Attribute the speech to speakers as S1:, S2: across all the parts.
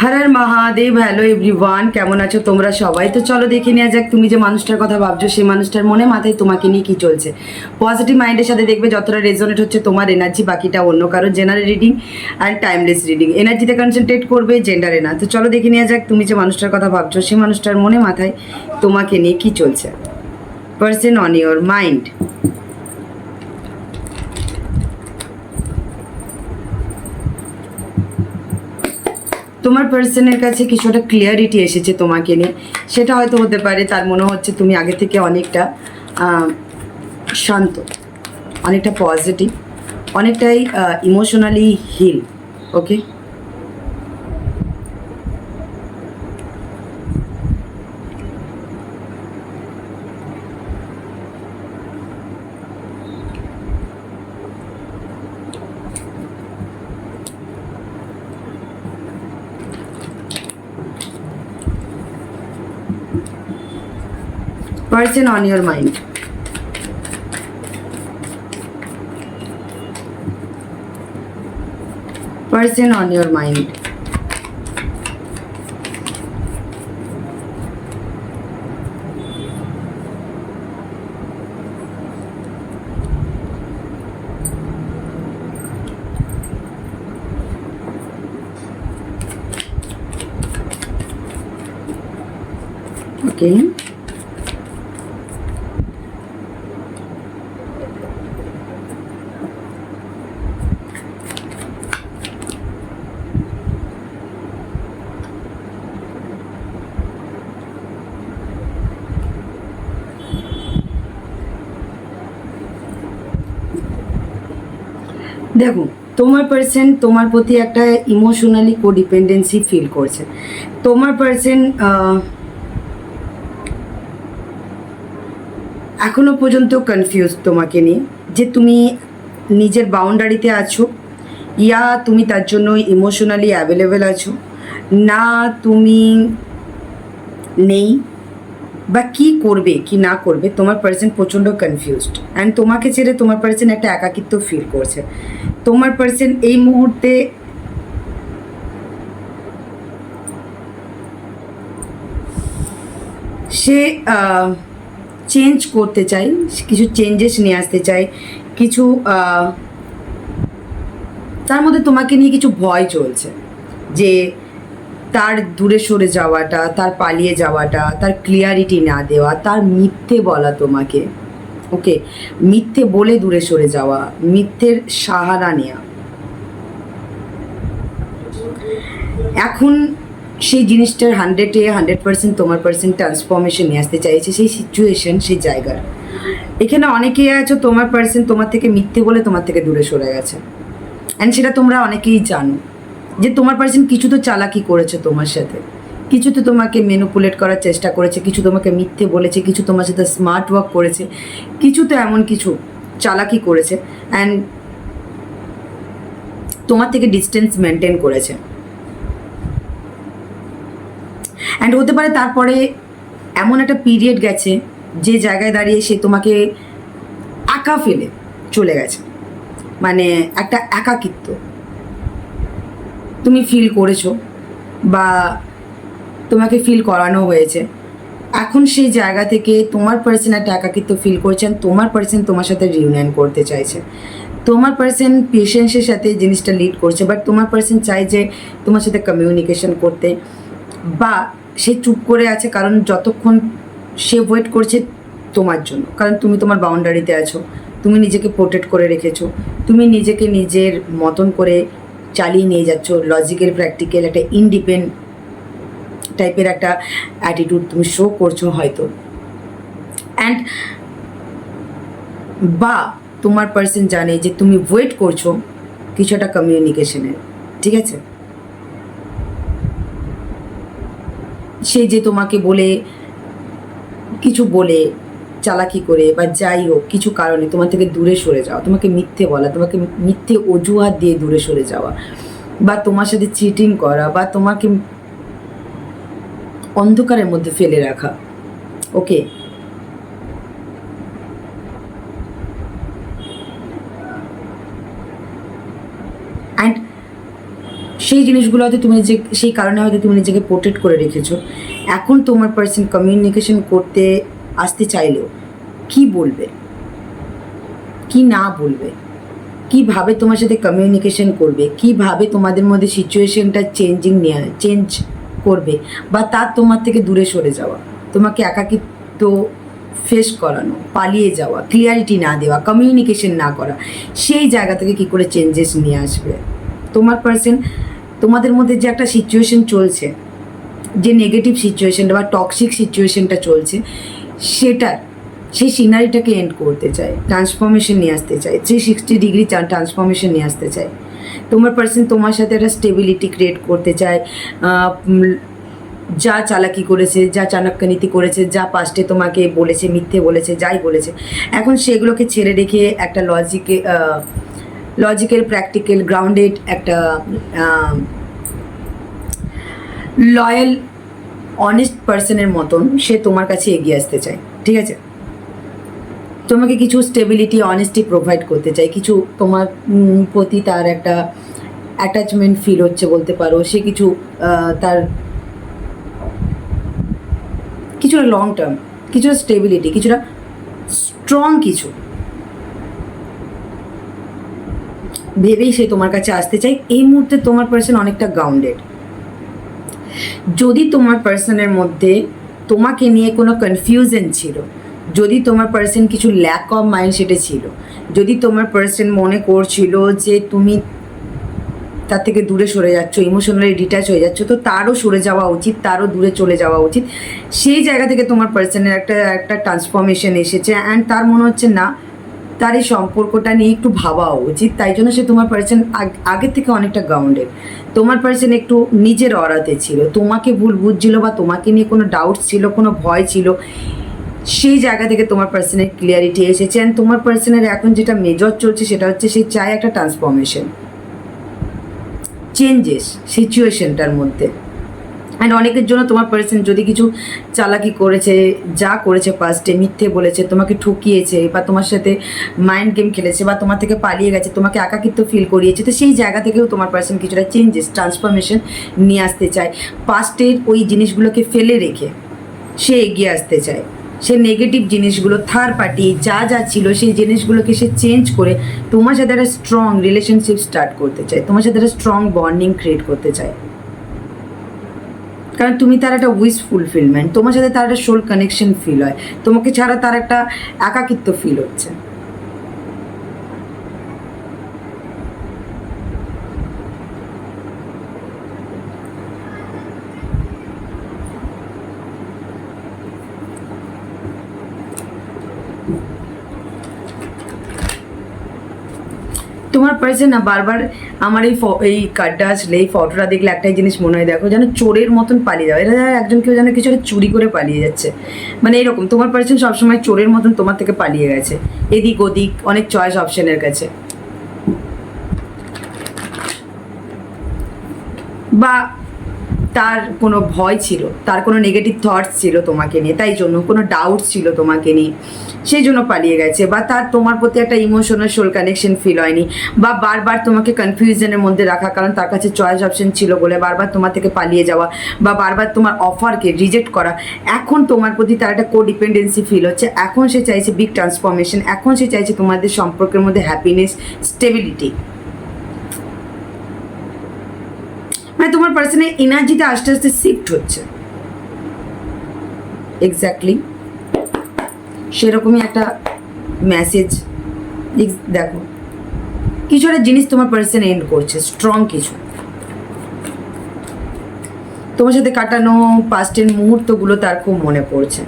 S1: হর Har Mahadev. Hello everyone, কেমন আছো তোমরা সবাই? তো চলো দেখে নেওয়া যাক তুমি যে মানুষটার কথা ভাবছো সেই মানুষটার মনে মাথায় তোমাকে নিয়ে কি চলছে। পজিটিভ মাইন্ডের সাথে দেখবে যতটা রেজোনেট হচ্ছে তোমার এনার্জি, বাকিটা অন্য কারো। General reading and timeless reading, এনার্জিতে কনসেন্ট্রেট করবে, জেন্ডারে না। তো চলো দেখে নেওয়া যাক তুমি যে মানুষটার কথা ভাবছো সেই মানুষটার মনে মাথায় তোমাকে নিয়ে কি চলছে। Person on your mind. তোমার পার্সনের কাছে কিছু একটা ক্লিয়ারিটি এসেছে তোমাকে নিয়ে। সেটা হয়তো হতে পারে তার মনে হচ্ছে তুমি আগে থেকে অনেকটা শান্ত, অনেকটা পজিটিভ, অনেকটাই emotionally heal. Okay, person on your mind. Person on your mind. Okay. দেখো, তোমার পার্সন তোমার প্রতি একটা ইমোশনালি কোডিপেন্ডেন্সি ফিল করছে। তোমার পার্সন এখনো পর্যন্ত কনফিউজ তোমাকে নিয়ে, যে তুমি নিজের বাউন্ডারিতে আছো, ইয়া তুমি তার জন্য ইমোশনালি অ্যাভেলেবেল আছো, না তুমি নেই, বা কি করবে কি না করবে। তোমার পার্সন প্রচণ্ড কনফিউজড অ্যান্ড তোমাকে ছেড়ে তোমার পার্সন একটা একাকিত্ব ফিল করছে। তোমার পার্সন এই মুহূর্তে সে চেঞ্জ করতে চাই, কিছু চেঞ্জেস নিয়ে আসতে চাই, কিছু তার মধ্যে তোমাকে নিয়ে কিছু ভয় চলছে, যে তার দূরে সরে যাওয়াটা, তার পালিয়ে যাওয়াটা, তার ক্লিয়ারিটি না দেওয়া, তার মিথ্যে বলা তোমাকে। ওকে, মিথ্যে বলে দূরে সরে যাওয়া, মিথ্যের সাহারা নেওয়া। এখন সেই জিনিসটার 100% তোমার পার্সেন্ট ট্রান্সফরমেশন নিয়ে আসতে চাইছে, সেই সিচুয়েশন, সেই জায়গার। এখানে অনেকেই আছো তোমার পার্সন তোমার থেকে মিথ্যে বলে তোমার থেকে দূরে সরে গেছে, অ্যান্ড সেটা তোমরা অনেকেই জানো, যে তোমার পার্সন কিছু তো চালাকি করেছে তোমার সাথে, কিছু তো তোমাকে ম্যানিপুলেট করার চেষ্টা করেছে, কিছু তোমাকে মিথ্যে বলেছে, কিছু তোমার সাথে স্মার্ট ওয়ার্ক করেছে, কিছু তো এমন কিছু চালাকি করেছে, অ্যান্ড তোমার থেকে ডিস্টেন্স মেনটেন করেছে। অ্যান্ড হতে পারে তারপরে এমন একটা পিরিয়ড গেছে যে জায়গায় দাঁড়িয়ে সে তোমাকে একা ফেলে চলে গেছে, মানে একটা একাকিত্ব তুমি ফিল করেছো, বা তোমাকে ফিল করানো হয়েছে। এখন সেই জায়গা থেকে তোমার পার্সন একটা একাকিত্ব ফিল করছেন, তোমার পার্সন তোমার সাথে রিউনিয়ন করতে চাইছে। তোমার পার্সন পেশেন্সের সাথে জিনিসটা লিড করছে, বাট তোমার পার্সন চাই যে তোমার সাথে কমিউনিকেশন করতে, বা সে চুপ করে আছে কারণ যতক্ষণ সে ওয়েট করছে তোমার জন্য, কারণ তুমি তোমার বাউন্ডারিতে আছো, তুমি নিজেকে প্রোটেক্ট করে রেখেছো, তুমি নিজেকে নিজের মতন করে চালিয়ে নিয়ে যাচ্ছ, লজিক্যাল প্র্যাকটিক্যাল একটা ইন্ডিপেন্ডেন্ট টাইপের একটা অ্যাটিটিউড তুমি শো করছো হয়তো। অ্যান্ড বা তোমার পার্সন জানে যে তুমি ওয়েট করছো কিছু একটা কমিউনিকেশনের, ঠিক আছে? সে যে তোমাকে বলে কিছু বলে চালাকি করে বা যাই হোক কিছু কারণে তোমার থেকে দূরে সরে যাওয়া, তোমাকে মিথ্যে বলা, তোমাকে মিথ্যে অজুহাত দিয়ে দূরে সরে যাওয়া, বা তোমার সাথে চিটিং করা, বা তোমাকে অন্ধকারের মধ্যে ফেলে রাখা। ওকে, অ্যান্ড সে সেই জিনিসগুলো হয়তো তুমি যে সেই কারণে হয়তো তুমি নিজেকে প্রোটেক্ট করে রেখেছো। এখন তোমার পার্সন কমিউনিকেশন করতে আসতে চাইলেও কি বলবে, কি না বলবে, কিভাবে তোমার সাথে কমিউনিকেশন করবে, কিভাবে তোমাদের মধ্যে সিচুয়েশনটা চেঞ্জ করবে, বা তার তোমার থেকে দূরে সরে যাওয়া, তোমাকে একাকিত্ব ফেস করানো, পালিয়ে যাওয়া, ক্লিয়ারিটি না দেওয়া, কমিউনিকেশন না করা, সেই জায়গা থেকে কী করে চেঞ্জেস নিয়ে আসবে। তোমার পার্সন তোমাদের মধ্যে যে একটা সিচুয়েশন চলছে, যে নেগেটিভ সিচুয়েশনটা বা টক্সিক সিচুয়েশনটা চলছে, সেই সিনারিটাকে এন্ড করতে চায়, ট্রান্সফরমেশন নিয়ে আসতে চায়, 360 ডিগ্রি ট্রান্সফরমেশন নিয়ে আসতে চায়। তোমার পার্সন তোমার সাথে একটা স্টেবিলিটি ক্রিয়েট করতে চায়। যা চালাকি করেছে, যা চাণক্যনীতি করেছে, যা পাস্টে তোমাকে বলেছে, মিথ্যে বলেছে, যাই বলেছে, এখন সেগুলোকে ছেড়ে রেখে একটা লজিক্যাল প্র্যাকটিক্যাল গ্রাউন্ডেড একটা লয়াল অনেস্ট পার্সনের মতন সে তোমার কাছে এগিয়ে আসতে চায়। ঠিক আছে, তোমাকে কিছু স্টেবিলিটি অনেস্টি প্রোভাইড করতে চায়, কিছু তোমার প্রতি তার একটা অ্যাটাচমেন্ট ফিল হচ্ছে বলতে পারো। সে কিছু তার কিছুটা লং টার্ম, কিছুটা স্টেবিলিটি, কিছুটা স্ট্রং কিছু ভেবেই সে তোমার কাছে আসতে চায়। এই মুহূর্তে তোমার পার্সন অনেকটা গ্রাউন্ডেড। যদি তোমার পার্সনের মধ্যে তোমাকে নিয়ে কোনো কনফিউশন ছিল, যদি তোমার পার্সন কিছু ল্যাক অফ মাইন্ডসেটে ছিল, যদি তোমার পার্সন মনে করছিল যে তুমি তার থেকে দূরে সরে যাচ্ছ, ইমোশনালি ডিট্যাচ হয়ে যাচ্ছ, তো তারও সরে যাওয়া উচিত, তারও দূরে চলে যাওয়া উচিত, সেই জায়গা থেকে তোমার পার্সনের একটা ট্রান্সফরমেশন এসেছে। অ্যান্ড তার মনে হচ্ছে না, তার এই সম্পর্কটা নিয়ে একটু ভাবাও উচিত। তাই জন্য সে তোমার পার্সন আগের থেকে অনেকটা গ্রাউন্ডেড। তোমার পার্সন একটু নিজের অরাতে ছিল, তোমাকে ভুল বুঝছিল বা তোমাকে নিয়ে কোনো ডাউট ছিল, কোনো ভয় ছিল, সেই জায়গা থেকে তোমার পার্সনের ক্লিয়ারিটি এসেছে। অ্যান্ড তোমার পার্সনের এখন যেটা মেজর চলছে সেটা হচ্ছে সে চায় একটা ট্রান্সফরমেশন, চেঞ্জেস সিচুয়েশনটার মধ্যে। অ্যান্ড অনেকের জন্য তোমার পার্সন যদি কিছু চালাকি করেছে, যা করেছে পাস্টে, মিথ্যে বলেছে, তোমাকে ঠকিয়েছে, বা তোমার সাথে মাইন্ড গেম খেলেছে, বা তোমার থেকে পালিয়ে গেছে, তোমাকে একাকিত্ব ফিল করিয়েছে, তো সেই জায়গা থেকেও তোমার পার্সন কিছুটা চেঞ্জেস, ট্রান্সফরমেশন নিয়ে আসতে চায়। পাস্টের ওই জিনিসগুলোকে ফেলে রেখে সে এগিয়ে আসতে চায়। সে নেগেটিভ জিনিসগুলো, থার্ড পার্টি যা যা ছিল সেই জিনিসগুলোকে সে চেঞ্জ করে তোমার সাথে একটা স্ট্রং রিলেশনশিপ স্টার্ট করতে চায়, তোমার সাথে একটা স্ট্রং বন্ডিং ক্রিয়েট করতে চায়। কারণ তুমি তার একটা উইশ ফুলফিলমেন্ট, তোমার সাথে তার একটা সোল কানেকশন ফিল হয়, তোমাকে ছাড়া তার একটা একাকিত্ব ফিল হচ্ছে। তোমার পার্সন না বারবার আমার এই কার্ডটা আসলে, এই ফটোটা দেখলে একটাই জিনিস মনে হয়, দেখো যেন চোরের মতন পালিয়ে যাবে, এরা একজন কেউ যেন কিছু একটা চুরি করে পালিয়ে যাচ্ছে, মানে এরকম। তোমার পার্সন সবসময় চোরের মতন তোমার থেকে পালিয়ে গেছে, এদিক ওদিক অনেক চয়েস অপশনের কাছে, বা তার কোনো ভয় ছিল, তার কোনো নেগেটিভ থটস ছিল তোমাকে নিয়ে, তাই জন্য কোনো ডাউট ছিল তোমাকে নিয়ে, সেই জন্য পালিয়ে গেছে। বা তার তোমার প্রতি একটা ইমোশনাল সোল কানেকশন ফিল হয়নি, বা বারবার তোমাকে কনফিউশনের মধ্যে রাখা, কারণ তার কাছে চয়েস অপশন ছিল বলে বারবার তোমার থেকে পালিয়ে যাওয়া, বা বারবার তোমার অফারকে রিজেক্ট করা। এখন তোমার প্রতি তার একটা কোডিপেন্ডেন্সি ফিল হচ্ছে, এখন সে চাইছে বিগ ট্রান্সফরমেশন, এখন সে চাইছে তোমাদের সম্পর্কের মধ্যে হ্যাপিনেস, স্টেবিলিটি। মানে তোমার পার্সনের এনার্জিটা আস্তে আস্তে শিফট হচ্ছে, এক্স্যাক্টলি সেরকমই একটা মেসেজ। দেখো কিছু একটা জিনিস তোমার পার্সন এন্ড করছে, স্ট্রং কিছু। তোমার সাথে কাটানো পাস্টের মুহূর্তগুলো তার খুব মনে পড়ছে।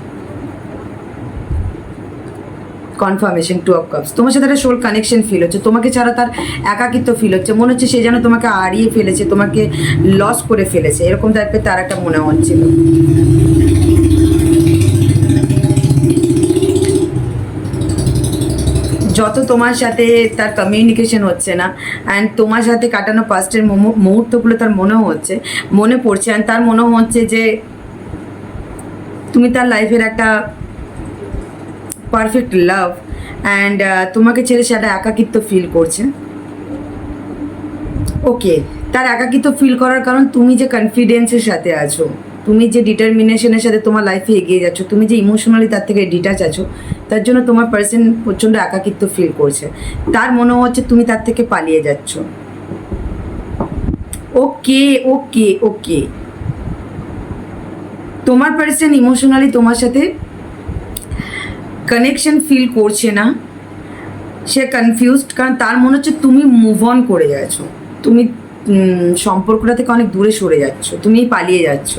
S1: কনফার্মেশন, 2 অফ কাপস, তোমার সাথে একটা সোল কানেকশন ফিল হচ্ছে, তোমাকে ছাড়া তার একাকিত্ব ফিল হচ্ছে, মনে হচ্ছে সে যেন তোমাকে হারিয়ে ফেলেছে, তোমাকে লস করে ফেলেছে, এরকম টাইপের তার একটা মনে হচ্ছিল। যত তোমার সাথে তার কমিউনিকেশন হচ্ছে না, অ্যান্ড তোমার সাথে কাটানো পাস্টের মুহূর্তগুলো তার মনে পড়ছে, অ্যান্ড তার মনে হচ্ছে যে তুমি তার লাইফের একটা পারফেক্ট লাভ, অ্যান্ড তোমাকে ছেড়ে সে একটা একাকিত্ব ফিল করছে। ও ওকে, তার একাকিত্ব ফিল করার কারণ তুমি যে কনফিডেন্সের সাথে আছো, তুমি যে ডিটারমিনেশনের সাথে তোমার লাইফে এগিয়ে যাচ্ছ, তুমি যে ইমোশনালি তার থেকে ডিটাচ আছো, তার জন্য তোমার পার্সন প্রচণ্ড একাকিত্ব ফিল করছে। তার মনে হচ্ছে তুমি তার থেকে পালিয়ে যাচ্ছ। ওকে ওকে ওকে, তোমার পার্সন ইমোশনালি তোমার সাথে কানেকশন ফিল করছে না, সে কনফিউজড, কারণ তার মনে হচ্ছে তুমি মুভ অন করে গেছো, তুমি সম্পর্কটা থেকে অনেক দূরে সরে যাচ্ছ, তুমি পালিয়ে যাচ্ছ,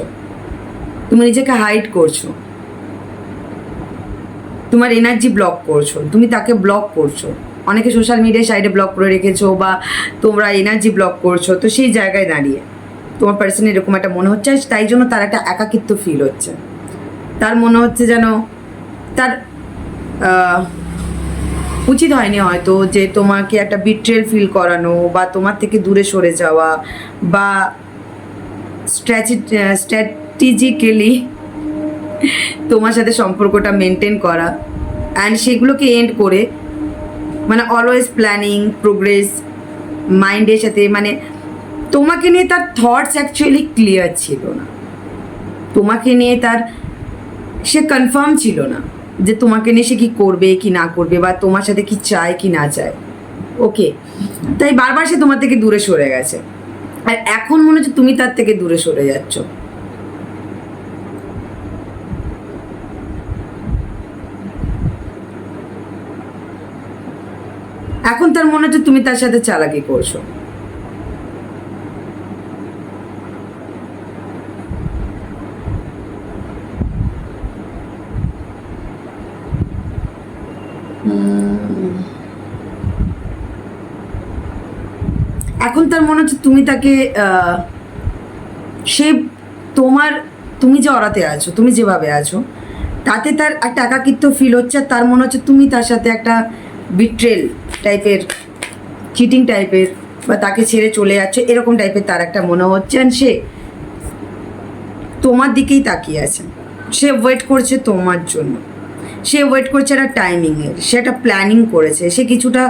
S1: তুমি নিজেকে হাইড করছো, তোমার এনার্জি ব্লক করছো, তুমি তাকে ব্লক করছো। অনেকে সোশ্যাল মিডিয়ায় সাইডে ব্লক করে রেখেছো বা তোমরা এনার্জি ব্লক করছো। তো সেই জায়গায় দাঁড়িয়ে তোমার পার্সন এরকম একটা মনে হচ্ছে, তাই জন্য তার একটা একাকিত্ব ফিল হচ্ছে। তার মনে হচ্ছে যেন তার উচিত হয়নি হয়তো যে তোমাকে একটা বিট্রেল ফিল করানো বা তোমার থেকে দূরে সরে যাওয়া বা স্ট্র্যাটেজিক্যালি তোমার সাথে সম্পর্কটা মেনটেন করা, অ্যান্ড সেগুলোকে এন্ড করে মানে অলওয়েজ প্ল্যানিং প্রোগ্রেস মাইন্ডের সাথে, মানে তোমাকে নিয়ে তার থটস অ্যাকচুয়ালি ক্লিয়ার ছিল না, তোমাকে নিয়ে তার সে কনফার্ম ছিল না যে তোমাকে নিয়ে সে কী করবে কি না করবে বা তোমার সাথে কি চায় কি না চায়। ওকে, তাই বারবার সে তোমার থেকে দূরে সরে গেছে, আর এখন মনে হচ্ছে তুমি তার থেকে দূরে সরে যাচ্ছ। এখন তার মনে হচ্ছে তুমি তার সাথে চালাকি করছো। এখন তার মনে হচ্ছে তুমি তাকে সে তোমার, তুমি যে অরাতে আছো, তুমি যেভাবে আছো তাতে তার একটা একাকিত্ব ফিল হচ্ছে, আর তার মনে হচ্ছে তুমি তার সাথে একটা বিট্রেল টাইপের, চিটিং টাইপের বা তাকে ছেড়ে চলে যাচ্ছে এরকম টাইপের তার একটা মনে হচ্ছে। আর সে তোমার দিকেই তাকিয়ে আছে, সে ওয়েট করছে তোমার জন্য, সে ওয়েট করছে একটা টাইমিংয়ের, সে একটা প্ল্যানিং করেছে, সে কিছুটা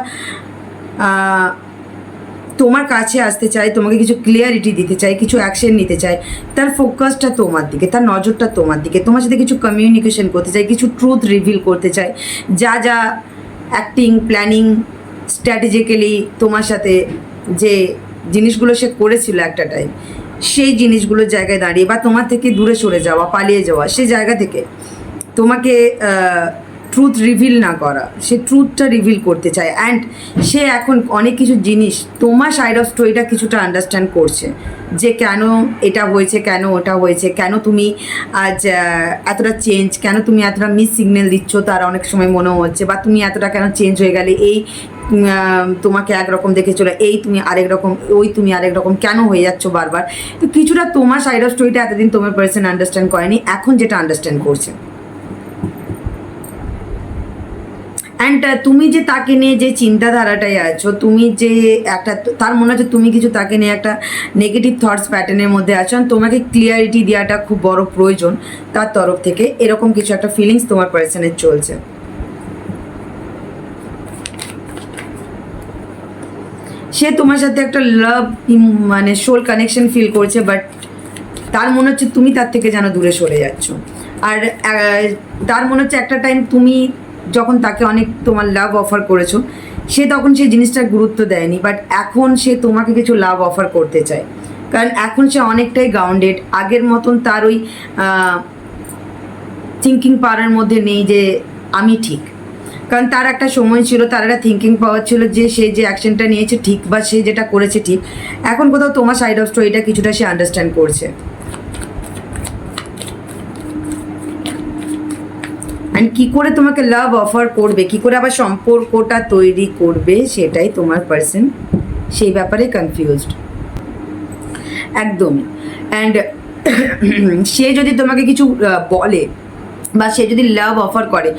S1: তোমার কাছে আসতে চায়, তোমাকে কিছু ক্লিয়ারিটি দিতে চায়, কিছু অ্যাকশন নিতে চায়, তার ফোকাসটা তোমার দিকে, তার নজরটা তোমার দিকে, তোমার সাথে কিছু কমিউনিকেশন করতে চায়, কিছু ট্রুথ রিভিল করতে চায়, যা যা অ্যাক্টিং প্ল্যানিং স্ট্র্যাটেজিক্যালি তোমার সাথে যে জিনিসগুলো সে করেছিল একটা টাইম, সেই জিনিসগুলোর জায়গায় দাঁড়িয়ে বা তোমার থেকে দূরে সরে যাওয়া, পালিয়ে যাওয়া, সেই জায়গা থেকে তোমাকে ট্রুথ রিভিল না করা, সে ট্রুথটা রিভিল করতে চায়। অ্যান্ড সে এখন অনেক কিছু জিনিস তোমার সাইড অফ স্টোরিটা কিছুটা আন্ডারস্ট্যান্ড করছে, যে কেন এটা হয়েছে, কেন ওটা হয়েছে, কেন তুমি আজ এতটা চেঞ্জ, কেন তুমি এতটা মিস সিগন্যাল দিচ্ছ তার অনেক সময় মনে হচ্ছে, বা তুমি এতটা কেন চেঞ্জ হয়ে গেলে, এই তোমাকে একরকম দেখে চলে, এই তুমি আরেক রকম, ওই তুমি আরেক রকম কেন হয়ে যাচ্ছ বারবার। তো কিছুটা তোমার সাইড অফ স্টোরিটা এতদিন তোমার পার্সন আন্ডারস্ট্যান্ড করেনি, এখন যেটা আন্ডারস্ট্যান্ড করছে। অ্যান্ড তুমি যে তাকে নিয়ে যে চিন্তাধারাটায় আছো, তুমি যে একটা, তার মনে হচ্ছে তুমি কিছু তাকে নিয়ে একটা নেগেটিভ থটস প্যাটার্নের মধ্যে আছো, তোমাকে ক্লিয়ারিটি দেওয়াটা খুব বড় প্রয়োজন তার তরফ থেকে, এরকম কিছু একটা ফিলিংস তোমার পার্সনের চলছে। সে তোমার সাথে একটা লাভ মানে সোল কানেকশন ফিল করছে, বাট তার মনে হচ্ছে তুমি তার থেকে যেন দূরে সরে যাচ্ছ। আর তার মনে হচ্ছে একটা টাইম তুমি যখন তাকে অনেক তোমার লাভ অফার করেছো, সে তখন সেই জিনিসটার গুরুত্ব দেয়নি, বাট এখন সে তোমাকে কিছু লাভ অফার করতে চায়, কারণ এখন সে অনেকটাই গ্রাউন্ডেড, আগের মতন তার ওই থিঙ্কিং পাওয়ারের মধ্যে নেই যে আমি ঠিক, কারণ তার একটা সময় ছিল, তার একটা থিঙ্কিং পাওয়ার ছিল যে সে যে অ্যাকশনটা নিয়েছে ঠিক বা সে যেটা করেছে ঠিক। এখন কোথাও তোমার সাইড অফ স্টোরিটা কিছুটা সে আন্ডারস্ট্যান্ড করছে। অ্যান্ড কী করে তোমাকে লাভ অফার করবে, কী করে আবার সম্পর্কটা তৈরি করবে, সেটাই তোমার পার্সন সেই ব্যাপারে কনফিউজড একদমই। অ্যান্ড সে যদি তোমাকে কিছু বলে বা সে যদি লাভ অফার করে,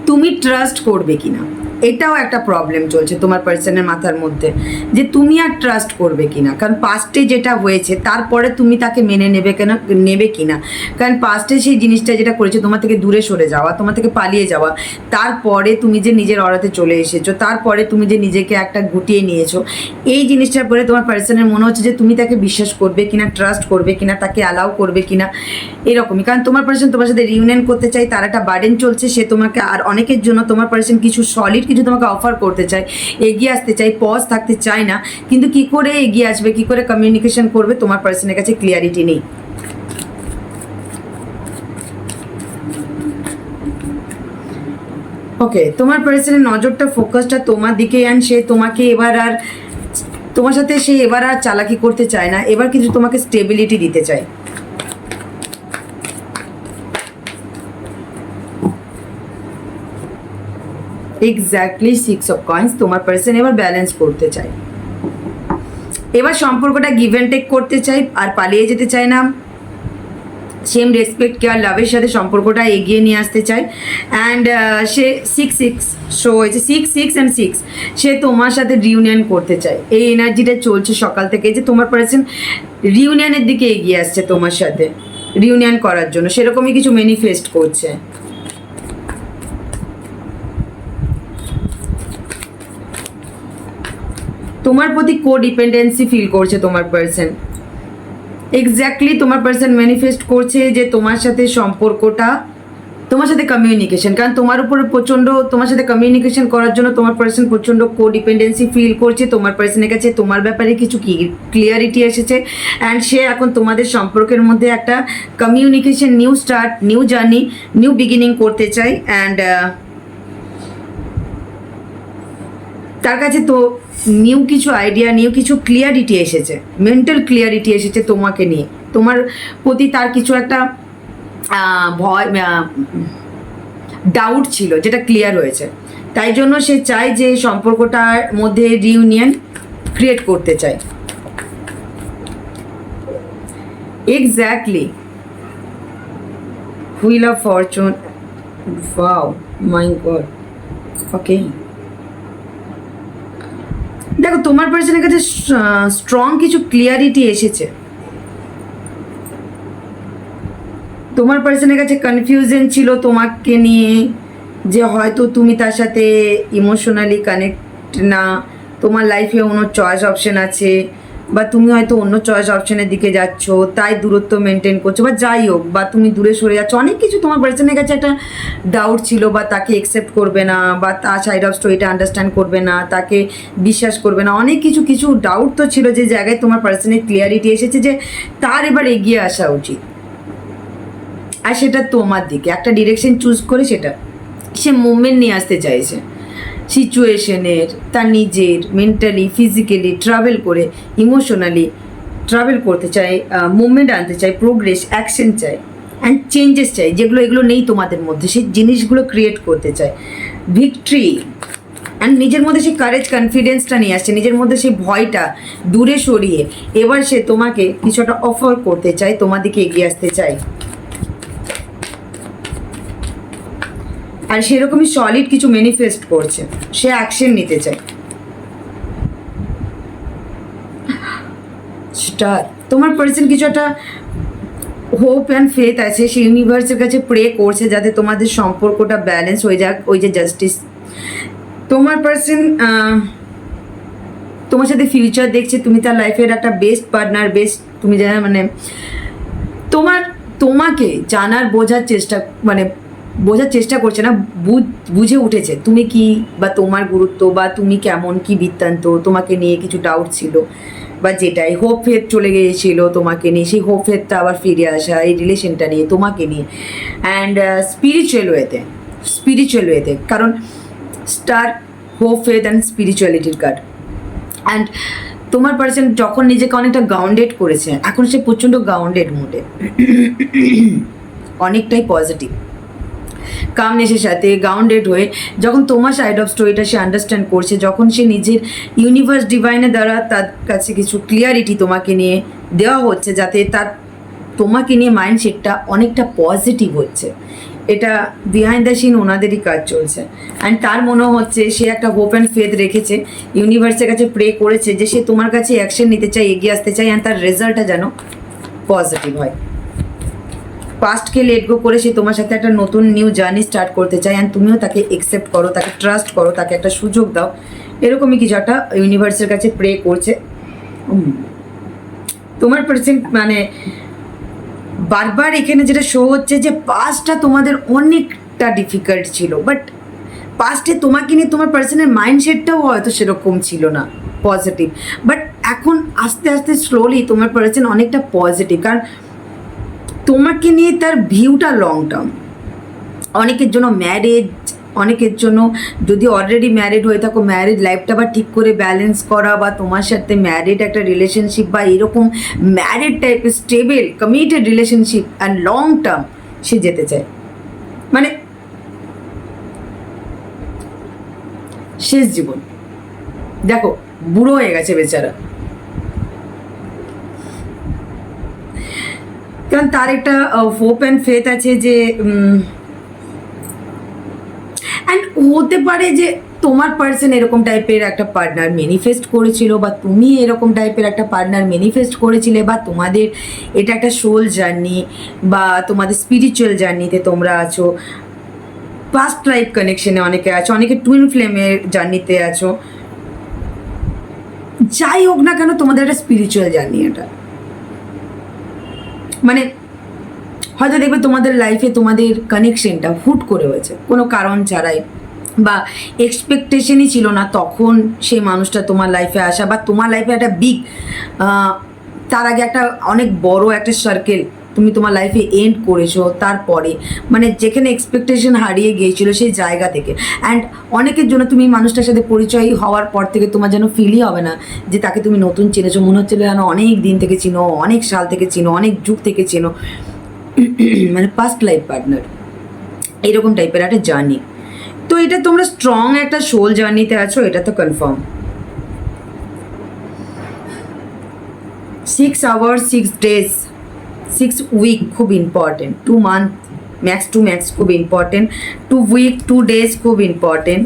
S1: তুমি ট্রাস্ট করবে কি না, এটাও একটা প্রবলেম চলছে তোমার পার্সনের মাথার মধ্যে, যে তুমি আর ট্রাস্ট করবে কিনা। কারণ পাস্টে যেটা হয়েছে তারপরে তুমি তাকে মেনে নেবে কিনা। কারণ পাস্টে সেই জিনিসটা যেটা করেছে, তোমার থেকে দূরে সরে যাওয়া, তোমার থেকে পালিয়ে যাওয়া, তারপরে তুমি যে নিজের অরাতে চলে এসেছো, তারপরে তুমি যে নিজেকে একটা গুটিয়ে নিয়েছো, এই জিনিসটার পরে তোমার পার্সনের মনে হচ্ছে যে তুমি তাকে বিশ্বাস করবে কিনা, ট্রাস্ট করবে কিনা, তাকে অ্যালাউ করবে কিনা, এরকমই। কারণ তোমার পার্সন তোমার সাথে রিউনিয়ন করতে চাই, তার একটা বার্ডেন চলছে, সে তোমাকে আর অনেকের জন্য তোমার পার্সন কিছু সলিড কিছু তোমাকে অফার করতে চায়, এগিয়ে আসতে চাই, পজ থাকতে চায় না। কিন্তু কি করে এগিয়ে আসবে, কি করে কমিউনিকেশন করবে, তোমার পার্সনের কাছে ক্লিয়ারিটি নেই। ওকে, তোমার পার্সনের নজরটা, ফোকাসটা তোমার দিকে, অ্যান্ড সে তোমাকে এবার আর তোমার সাথে সে এবার আর চালাকি করতে চায় না, এবার কিছু তোমাকে স্টেবিলিটি দিতে চায়। Exactly 6 of coins. তোমার পার্সন এবার ব্যালেন্স করতে চায়, এবার সম্পর্কটা গিভ অ্যান্ড টেক করতে চাই, আর পালিয়ে যেতে চায় না। সেম রেসপেক্ট, কেয়ার, লাভের সাথে সম্পর্কটা এগিয়ে নিয়ে আসতে চায়। অ্যান্ড সে 6 শো হয়েছে, 6 সে তোমার সাথে রিউনিয়ন করতে চায়। এই এনার্জিটা চলছে সকাল থেকে, যে তোমার পার্সন রিউনিয়নের দিকে এগিয়ে আসছে তোমার সাথে, রিউনিয়ন করার জন্য সেরকমই কিছু ম্যানিফেস্ট করছে। তোমার প্রতি কোডিপেন্ডেন্সি ফিল করছে তোমার পার্সন। এক্স্যাক্টলি তোমার পার্সন ম্যানিফেস্ট করছে যে তোমার সাথে সম্পর্কটা, তোমার সাথে কমিউনিকেশন, কারণ তোমার উপরে প্রচণ্ড, তোমার সাথে কমিউনিকেশন করার জন্য তোমার পার্সন প্রচণ্ড কোডিপেন্ডেন্সি ফিল করছে। তোমার পার্সনের কাছে তোমার ব্যাপারে কিছু ক্লিয়ারিটি এসেছে, অ্যান্ড সে এখন তোমাদের সম্পর্কের মধ্যে একটা communication, new start, new journey, new beginning করতে চাই। অ্যান্ড তার কাছে তো নিউ কিছু আইডিয়া, নিউ কিছু ক্লিয়ারিটি এসেছে, মেন্টাল ক্লিয়ারিটি এসেছে তোমাকে নিয়ে। তোমার প্রতি তার কিছু একটা ভয়, ডাউট ছিল, যেটা ক্লিয়ার হয়েছে। তাই জন্য সে চায় যে সম্পর্কটার মধ্যে রিউনিয়ন ক্রিয়েট করতে চায়। Exactly wheel of fortune. Wow, my god. Okay, দেখো তোমার পার্সনের কাছে স্ট্রং কিছু ক্লিয়ারিটি এসেছে। তোমার পার্সনের কাছে কনফিউশন ছিল তোমাকে নিয়ে, যে হয়তো তুমি তার সাথে ইমোশনালি কানেক্ট না, তোমার লাইফে অন্য চয়েস অপশন আছে, বা তুমি হয়তো অন্য চয়েস অপশনের দিকে যাচ্ছ, তাই দূরত্ব মেনটেন করছো, বা যাই হোক, বা তুমি দূরে সরে যাচ্ছ। অনেক কিছু তোমার পার্সনের কাছে একটা ডাউট ছিল, বা তাকে অ্যাকসেপ্ট করবে না, বা তার সাইড অফ স্টোরিটা আন্ডারস্ট্যান্ড করবে না, তাকে বিশ্বাস করবে না, অনেক কিছু ডাউট তো ছিল। যে জায়গায় তোমার পার্সনের ক্লিয়ারিটি এসেছে যে তার এবার এগিয়ে আসা উচিত, আর সেটা তোমার দিকে একটা ডিরেকশন চুজ করে সেটা সে মুভমেন্ট নিয়ে আসতে চাইছে সিচুয়েশনের, তার নিজের মেন্টালি, ফিজিক্যালি ট্রাভেল করে, ইমোশনালি ট্রাভেল করতে চায়, মুভমেন্ট আনতে চায়, প্রোগ্রেস, অ্যাকশন চায়, অ্যান্ড চেঞ্জেস চাই, এগুলো নেই তোমাদের মধ্যে, সেই জিনিসগুলো ক্রিয়েট করতে চায়, ভিক্টরি। অ্যান্ড নিজের মধ্যে সেই কারেজ, কনফিডেন্সটা নিয়ে আসছে, নিজের মধ্যে সেই ভয়টা দূরে সরিয়ে এবার সে তোমাকে কিছুটা অফার করতে চায়, তোমার দিকে এগিয়ে আসতে চায়। আর সেরকমই সলিড কিছু ম্যানিফেস্ট করছে, সে অ্যাকশন নিতে চায়। স্টার, তোমার পার্সন কিছু একটা হোপ অ্যান্ড ফেথ আছে, সে ইউনিভার্সের কাছে প্রে করছে যাতে তোমাদের সম্পর্কটা ব্যালেন্স হয়ে যাক, ওই যে জাস্টিস। তোমার পার্সন তোমার সাথে ফিউচার দেখছে, তুমি তার লাইফের একটা বেস্ট পার্টনার, বেস্ট, তুমি জানা, মানে তোমাকে জানার, বোঝার চেষ্টা করছে না, বুঝে উঠেছে তুমি কি, বা তোমার গুরুত্ব, বা তুমি কেমন, কি বৃত্তান্ত, তোমাকে নিয়ে কিছু ডাউট ছিল, বা যেটাই হোপ ফেথ চলে গিয়েছিল তোমাকে নিয়ে, সেই হোপ ফেথটা আবার ফিরে আসা, এই রিলেশনটা নিয়ে, তোমাকে নিয়ে। অ্যান্ড স্পিরিচুয়াল ওয়েতে, কারণ স্টার, হোপ, ফেথ অ্যান্ড স্পিরিচুয়ালিটির কার্ড। অ্যান্ড তোমার পার্সন যখন নিজেকে অনেকটা গ্রাউন্ডেড করেছে, এখন সে প্রচণ্ড গ্রাউন্ডেড মোডে, অনেকটাই পজিটিভ, কামনেসের সাথে গ্রাউন্ডেড হয়ে, যখন তোমার সাইড অফ স্টোরিটা সে আন্ডারস্ট্যান্ড করছে, যখন সে নিজের ইউনিভার্স ডিভাইনের দ্বারা তার কাছে কিছু ক্লিয়ারিটি তোমাকে নিয়ে দেওয়া হচ্ছে, যাতে তার তোমাকে নিয়ে মাইন্ডসেটটা অনেকটা পজিটিভ হচ্ছে। এটা বিহাইন্ড দ্য সিন ওনাদেরই কাজ চলছে। অ্যান্ড তার মনে হচ্ছে সে একটা হোপ অ্যান্ড ফেথ রেখেছে, ইউনিভার্সের কাছে প্রে করেছে যে সে তোমার কাছে অ্যাকশন নিতে চায়, এগিয়ে আসতে চায়, অ্যান্ড তার রেজাল্টটা যেন পজিটিভ হয়। পাস্টকে লেট গো করে সে তোমার সাথে একটা নতুন নিউ জার্নি স্টার্ট করতে চায়, অ্যান্ড তুমিও তাকে একসেপ্ট করো, তাকে ট্রাস্ট করো, তাকে একটা সুযোগ দাও, এরকমই কিছু একটা ইউনিভার্সের কাছে প্রে করছে। তোমার পার্সেন্ট মানে বারবার এখানে যেটা শো হচ্ছে যে পাস্টটা তোমাদের অনেকটা ডিফিকাল্ট ছিল, বাট পাস্টে তোমাকে নিয়ে তোমার পার্সনের মাইন্ডসেটটাও হয়তো সেরকম ছিল না পজিটিভ, বাট এখন আস্তে আস্তে স্লোলি তোমার পার্সন অনেকটা পজিটিভ, কারণ তোমাকে নিয়ে তার ভিউটা লং টার্ম। অনেকের জন্য ম্যারেজ, অনেকের জন্য যদি অলরেডি ম্যারিড হয়ে থাকো ম্যারিড লাইফটা বা ঠিক করে ব্যালেন্স করা, বা তোমার সাথে ম্যারিড একটা রিলেশনশিপ বা এরকম ম্যারিড টাইপের stable committed relationship and long term সে যেতে চায়। মানে শেষ জীবন, দেখো বুড়ো হয়ে গেছে বেচারা, কারণ তার একটা হোপ অ্যান্ড ফেথ আছে যে অ্যান্ড হতে পারে যে তোমার পার্সন এরকম টাইপের একটা পার্টনার ম্যানিফেস্ট করেছিল, বা তুমি এরকম টাইপের একটা পার্টনার ম্যানিফেস্ট করেছিলে, বা তোমাদের এটা একটা সোল জার্নি, বা তোমাদের স্পিরিচুয়াল জার্নিতে তোমরা আছো, পাস্ট লাইফ কানেকশনে অনেকে আছো, অনেকে টুইন ফ্লেমের জার্নিতে আছো। যাই হোক না কেন তোমাদের একটা স্পিরিচুয়াল জার্নি এটা, মানে হয়তো দেখবে তোমাদের লাইফে তোমাদের কানেকশনটা হুট করে হয়েছে কোনো কারণ ছাড়াই, বা এক্সপেকটেশনই ছিল না তখন সেই মানুষটা তোমার লাইফে আসা, বা তোমার লাইফে একটা বিগ তার আগে একটা অনেক বড় একটা সার্কেল তুমি তোমার লাইফে এন্ড করেছো, তারপরে মানে যেখানে এক্সপেকটেশন হারিয়ে গিয়েছিল সেই জায়গা থেকে। অ্যান্ড অনেকের জন্য তুমি মানুষটার সাথে পরিচয় হওয়ার পর থেকে তোমার যেন ফিলই হবে না যে তাকে তুমি নতুন চিনেছো, মনে হচ্ছিল যেন অনেক দিন থেকে চিনো, অনেক সাল থেকে চিনো, অনেক যুগ থেকে চিনো, মানে পাস্ট লাইফ পার্টনার এরকম টাইপের একটা জার্নি। তো এটা তোমরা স্ট্রং একটা সোল জার্নিতে আছো, এটা তো কনফার্ম। 6 আওয়ার্স 6 ডেজ 6 উইক খুব important, 2 month max to max খুব ইম্পর্টেন্ট, 2 উইক 2 ডেজ খুব ইম্পর্টেন্ট,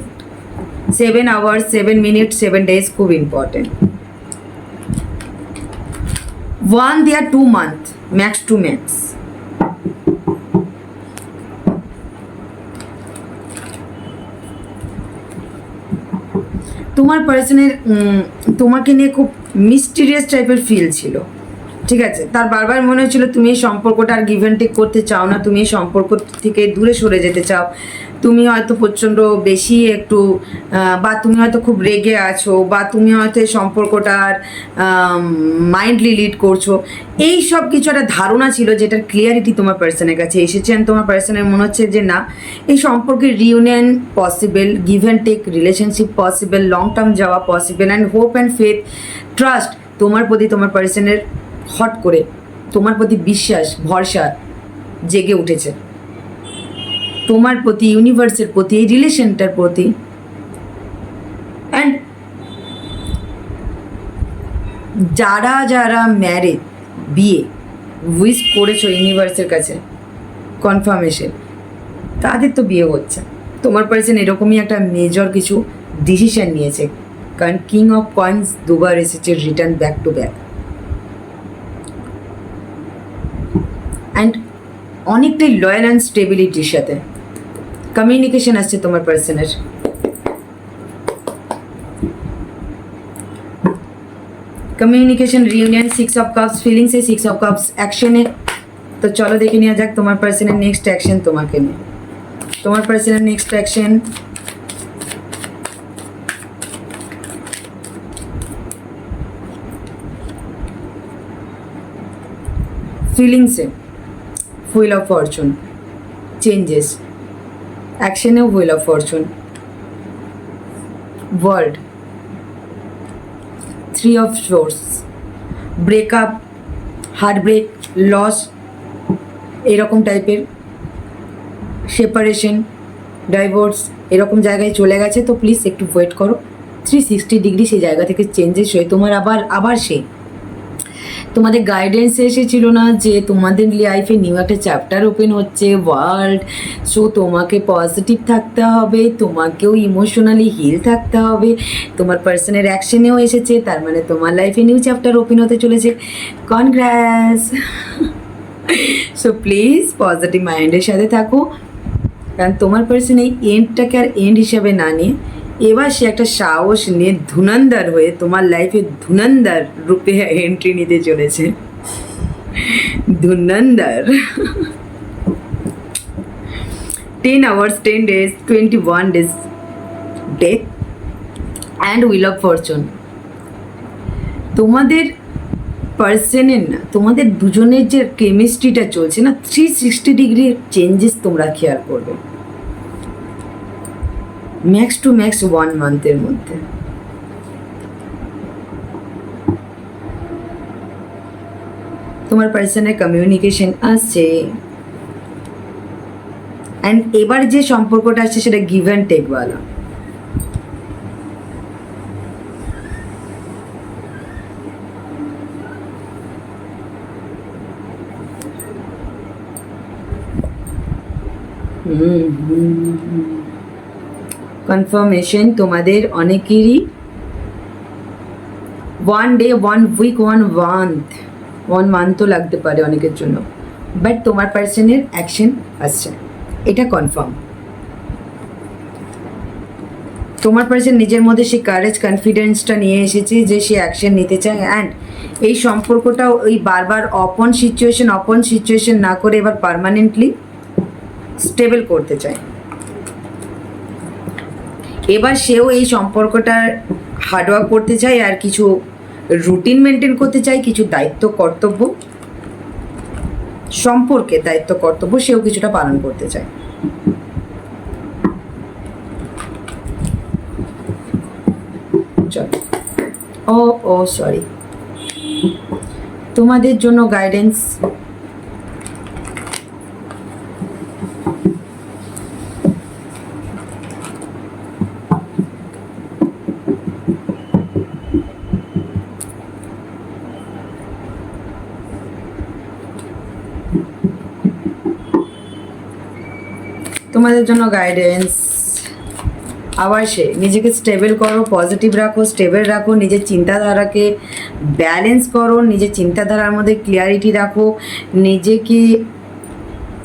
S1: 7 আওয়ার্স 7 মিনিট 7 ডেজ খুব ইম্পর্টেন্ট, 1 দিয়া 2 মান্থ ম্যাক্স টু ম্যাক্স। তোমার পার্সনের তোমাকে নিয়ে খুব মিস্টিরিয়াস টাইপের ফিল ছিল, ঠিক আছে? তার বারবার মনে হচ্ছিল তুমি এই সম্পর্কটা আর গিভ অ্যান্ড টেক করতে চাও না, তুমি এই সম্পর্ক থেকে দূরে সরে যেতে চাও, তুমি হয়তো প্রচণ্ড বেশি একটু বা তুমি হয়তো খুব রেগে আছো, বা তুমি হয়তো এই সম্পর্কটার মাইন্ডলি লিড করছো, এই সব কিছু একটা ধারণা ছিল যেটার ক্লিয়ারিটি তোমার পার্সনের কাছে এসেছে। অ্যান্ড তোমার পার্সনের মনে হচ্ছে যে না, এই সম্পর্কের reunion possible, give and take relationship possible, long term যাওয়া possible, and hope and faith trust তোমার প্রতি তোমার পার্সনের হট করে তোমার প্রতি বিশ্বাস ভরসা জেগে উঠেছে, তোমার প্রতি, ইউনিভার্সের প্রতি, এই রিলেশনটার প্রতি। অ্যান্ড যারা যারা ম্যারেজ বিয়ে উইশ করেছো ইউনিভার্সের কাছে কনফার্মেশন, তাদের তো বিয়ে হচ্ছে। তোমার পার্সন এরকমই একটা মেজর কিছু ডিসিশন নিয়েছে, কারণ কিং অফ কয়েন্স দুবার এসেছে return back to back. And অনেকটাই লয়াল অ্যান্ড স্টেবিলিটির সাথে কমিউনিকেশন আসছে তোমার পার্সনের। কমিউনিকেশন, রিউনিয়ন, 6 অফ কাপস, ফিলিংসে 6 অফ কাপস, অ্যাকশনে। তো চলো দেখে নেওয়া যাক তোমার পার্সনের নেক্সট অ্যাকশন তোমাকে নিয়ে। তোমার পার্সনের নেক্সট অ্যাকশন ফিলিংসে হুইল অফ ফরচুন, চেঞ্জেস, অ্যাকশনেও wheel of fortune, world, 3 of swords, breakup, heartbreak, loss, এরকম টাইপের সেপারেশন, ডাইভোর্স, এরকম জায়গায় চলে গেছে। তো প্লিজ একটু ওয়েট করো, 360 ডিগ্রি সেই জায়গা থেকে চেঞ্জেস হয়ে তোমার আবার সেই তোমাদের গাইডেন্স এসেছিল না যে তোমাদের লাইফে নিউ একটা চ্যাপ্টার ওপেন হচ্ছে ওয়ার্ল্ড, সো তোমাকে পজিটিভ থাকতে হবে, তোমাকেও ইমোশনালি হিল থাকতে হবে। তোমার পার্সনের অ্যাকশনেও এসেছে, তার মানে তোমার লাইফে নিউ চ্যাপ্টার ওপেন হতে চলেছে। কনগ্রাটস। সো প্লিজ পজিটিভ মাইন্ডের সাথে থাকো, কারণ তোমার পার্সন এই এন্ডটাকে আর এন্ড হিসাবে না নিয়ে এবার সে একটা সাহস নিয়ে ধুনন্দর হয়ে তোমার লাইফে ধুনন্দর রূপে এন্ট্রি নিতে চলেছে। ধুনন্দর। 10 hours, 10 days, 21 days death and wheel of fortune। তোমাদের পার্সনের না, তোমাদের দুজনের যে কেমিস্ট্রিটা চলছে না, 360 ডিগ্রি চেঞ্জেস তোমরা খেয়াল করবে ম্যাক্স টু ম্যাক্স 1 মান্থের মধ্যে। তোমার পার্সনের কমিউনিকেশন আসছে, অ্যান্ড এবার যে সম্পর্কটা আসছে সেটা গিভ অ্যান্ড টেকওয়ালা। কনফার্মেশন তোমাদের অনেকেরই 1 ডে, 1 উইক, 1 মান্থও লাগতে পারে অনেকের জন্য, বাট তোমার পার্সনের অ্যাকশন আসছে, এটা কনফার্ম। তোমার পার্সন নিজের মধ্যে সেই কারেজ কনফিডেন্সটা নিয়ে এসেছে যে সে অ্যাকশন নিতে চায়, অ্যান্ড এই সম্পর্কটাও ওই বারবার অপন সিচুয়েশন না করে এবার পার্মানেন্টলি স্টেবল করতে চায়। এবার সেও এই সম্পর্কটার হার্ডওয়ার্ক করতে চায়, আর কিছু রুটিন মেনটেন করতে চায়, কিছু দায়িত্ব কর্তব্য, সম্পর্কে দায়িত্ব কর্তব্য সেও কিছুটা পালন করতে চায়। চলো, ও সরি, তোমাদের জন্য গাইডেন্স আবার সে নিজেকে স্টেবল করো, পজিটিভ রাখো, স্টেবল রাখো, নিজের চিন্তাধারাকে ব্যালেন্স করো, নিজের চিন্তাধারার মধ্যে ক্লিয়ারিটি রাখো, নিজেকে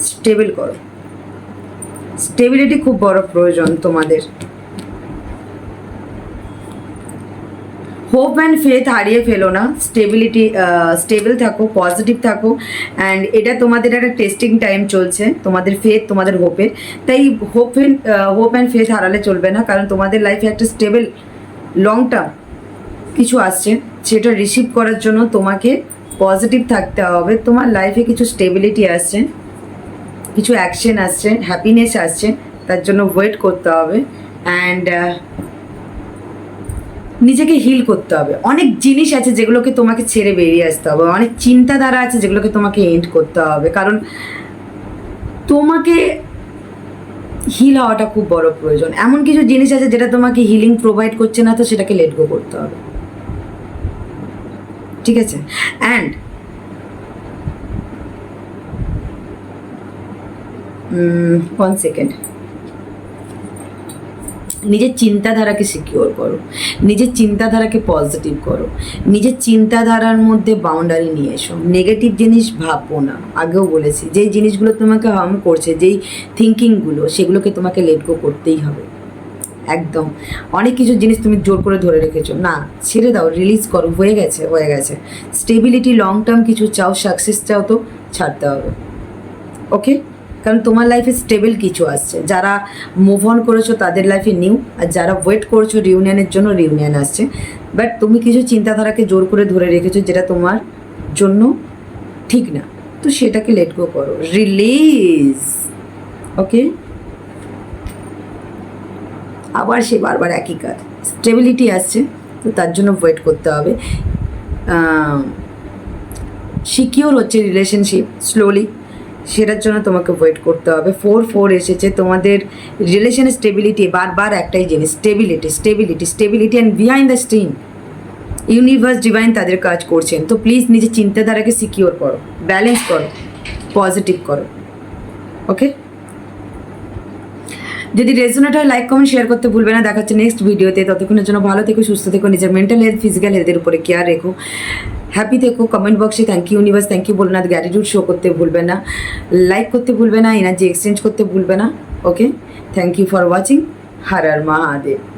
S1: স্টেবল করো। স্টেবিলিটি খুব বড় প্রয়োজন তোমাদের। হোপ অ্যান্ড ফেথ হারিয়ে ফেলো না, স্টেবল থাকো, পজিটিভ থাকো, অ্যান্ড এটা তোমাদের একটা টেস্টিং টাইম চলছে, তোমাদের ফেথ, তোমাদের হোপের। তাই হোপ অ্যান্ড ফেথ হারালে চলবে না, কারণ তোমাদের লাইফে একটা স্টেবল লং টার্ম কিছু আসছে, সেটা রিসিভ করার জন্য তোমাকে পজিটিভ থাকতে হবে। তোমার লাইফে কিছু স্টেবিলিটি আসছে, কিছু অ্যাকশন আসছে, হ্যাপিনেস আসছে, তার জন্য ওয়েট করতে হবে, অ্যান্ড নিজেকে হিল করতে হবে। অনেক জিনিস আছে যেগুলোকে তোমাকে ছেড়ে বেরিয়ে আসতে হবে, অনেক চিন্তাধারা আছে যেগুলোকে তোমাকে এন্ড করতে হবে, কারণ তোমাকে হিল হওয়াটা খুব বড় প্রয়োজন। এমন কিছু জিনিস আছে যেটা তোমাকে হিলিং প্রোভাইড করছে না, তো সেটাকে লেট গো করতে হবে, ঠিক আছে? অ্যান্ড ওয়ান সেকেন্ড, নিজের চিন্তাধারাকে সিকিওর করো, নিজের চিন্তাধারাকে পজিটিভ করো, নিজের চিন্তাধারার মধ্যে বাউন্ডারি নিয়ে এসো। নেগেটিভ জিনিস ভাবো না, আগেও বলেছি, যেই জিনিসগুলো তোমাকে হার্ম করছে, যেই থিঙ্কিংগুলো, সেগুলোকে তোমাকে লেট গো করতেই হবে একদম। অনেক কিছু জিনিস তুমি জোর করে ধরে রেখেছো, না, ছেড়ে দাও, রিলিজ করো, হয়ে গেছে। স্টেবিলিটি, লং টার্ম কিছু চাও, সাকসেস চাও, তো ছাড়তে হবে, ওকে? কারণ তোমার লাইফে স্টেবল কিছু আসছে। যারা মুভ অন করেছো তাদের লাইফে নিউ, আর যারা ওয়েট করেছো রিউনিয়নের জন্য, রিউনিয়ন আসছে। বাট তুমি কিছু চিন্তাধারাকে জোর করে ধরে রেখেছো যেটা তোমার জন্য ঠিক না, তো সেটাকে লেট গো করো, রিলিজ, ওকে? আবার সে বারবার একই কাজ, স্টেবিলিটি আসছে, তো তার জন্য ওয়েট করতে হবে। সিকিওর হচ্ছে রিলেশনশিপ স্লোলি, সেটার জন্য তোমাকে ওয়েট করতে হবে। 4 এসেছে, তোমাদের রিলেশনের স্টেবিলিটি, বারবার একটাই জিনিস, stability and behind the screen universe divine তাদের কাজ করছেন। তো প্লিজ নিজের চিন্তাধারাকে সিকিওর করো, ব্যালেন্স করো, পজিটিভ করো। ওকে, যদি রেজোনেট হয় লাইক কমেন্ট শেয়ার করতে ভুলবে না। দেখাচ্ছে নেক্সট ভিডিওতে। ততক্ষণের জন্য ভালো থেকো, সুস্থ থেকো, নিজের মেন্টাল হেলথ ফিজিক্যাল হেলথের উপরে কেয়ার রেখো, হ্যাপি থেকো। কমেন্ট বক্সে thank you universe, thank you বলবে না, গ্র্যাটিটিউড শো করতে ভুলবে না, লাইক করতে ভুলবে না, এনার্জি এক্সচেঞ্জ করতে ভুলবে না। Okay, thank you for watching. Har Har Mahadev.